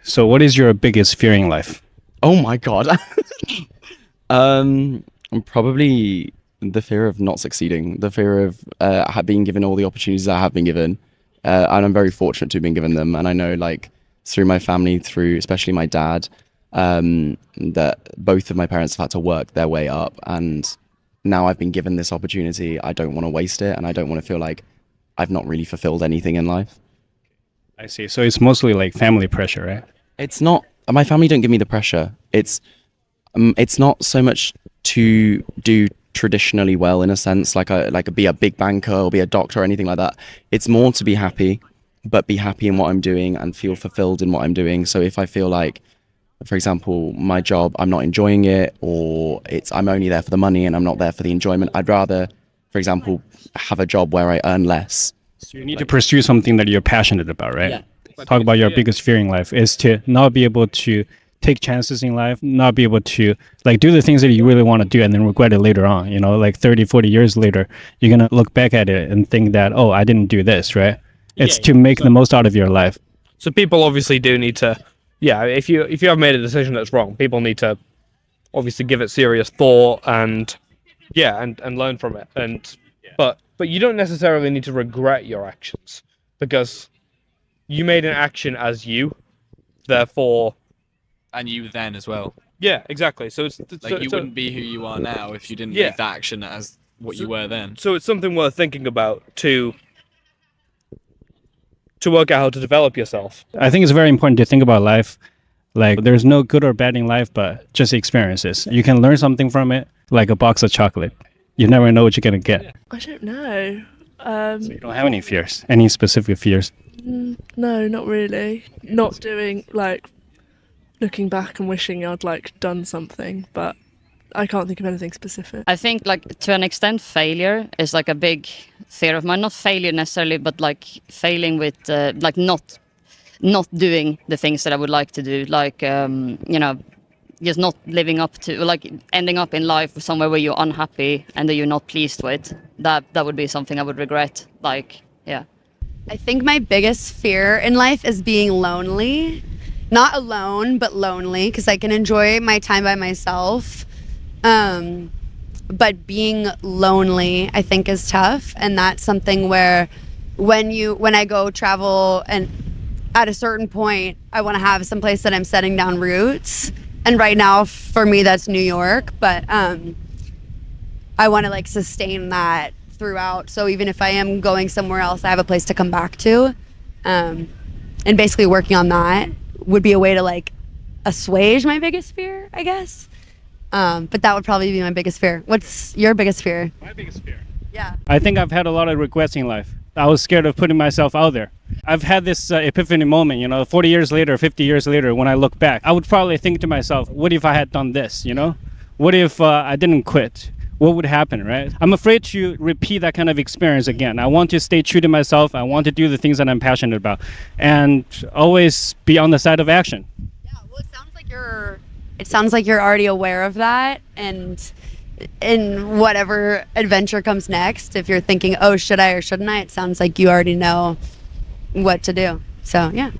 So what is your biggest fear in life? Oh my God. Probably the fear of not succeeding, the fear of being given all the opportunities I have been given. And I'm very fortunate to have been given them. And I know, like, through my family, through especially my dad, that both of my parents have had to work their way up. And now I've been given this opportunity. I don't want to waste it. And I don't want to feel like I've not really fulfilled anything in life. I see. So it's mostly like family pressure, right? It's not, my family don't give me the pressure. It's not so much to do traditionally well, in a sense, like be a big banker or be a doctor or anything like that. It's more to be happy, but be happy in what I'm doing and feel fulfilled in what I'm doing. So if I feel like, for example, my job, I'm not enjoying it, or I'm only there for the money and I'm not there for the enjoyment, I'd rather, for example, have a job where I earn less. So you need to pursue something that you're passionate about, right? Yeah. Talk about your biggest fear in life is to not be able to take chances in life, not be able to like do the things that you really want to do and then regret it later on, like 30, 40 years later, you're going to look back at it and think that, oh, I didn't do this, right? It's to make the most out of your life. So people obviously do need to, if you have made a decision that's wrong, people need to obviously give it serious thought and learn from it. But you don't necessarily need to regret your actions, because you made an action as you, therefore. And you then as well. Yeah, exactly. So it's like you wouldn't be who you are now if you didn't make that action as what you were then. So it's something worth thinking about to work out how to develop yourself. I think it's very important to think about life. Like there's no good or bad in life, but just experiences. You can learn something from it, like a box of chocolate. You never know what you're going to get. I don't know. So you don't have any fears? Any specific fears? No, not really. Not doing, like, looking back and wishing I'd, like, done something, but I can't think of anything specific. I think, like, to an extent, failure is, like, a big fear of mine. Not failure necessarily, but, like, failing with, like, not doing the things that I would like to do. Like, just not living up to, like, ending up in life somewhere where you're unhappy and that you're not pleased with. That would be something I would regret. Like, yeah. I think my biggest fear in life is being lonely. Not alone, but lonely, because I can enjoy my time by myself. But being lonely, I think, is tough. And that's something where when I go travel, and at a certain point, I want to have some place that I'm setting down roots. And right now, for me, that's New York. But I want to, like, sustain that throughout. So even if I am going somewhere else, I have a place to come back to. And basically working on that would be a way to, like, assuage my biggest fear, I guess. But that would probably be my biggest fear. What's your biggest fear? My biggest fear? Yeah. I think I've had a lot of regrets in life. I was scared of putting myself out there. I've had this epiphany moment, 40 years later, 50 years later, when I look back, I would probably think to myself, what if I had done this, What if I didn't quit? What would happen, right? I'm afraid to repeat that kind of experience again. I want to stay true to myself. I want to do the things that I'm passionate about and always be on the side of action. Yeah, well, it sounds like you're already aware of that, and in whatever adventure comes next, if you're thinking, oh, should I or shouldn't I, it sounds like you already know what to do. So, yeah.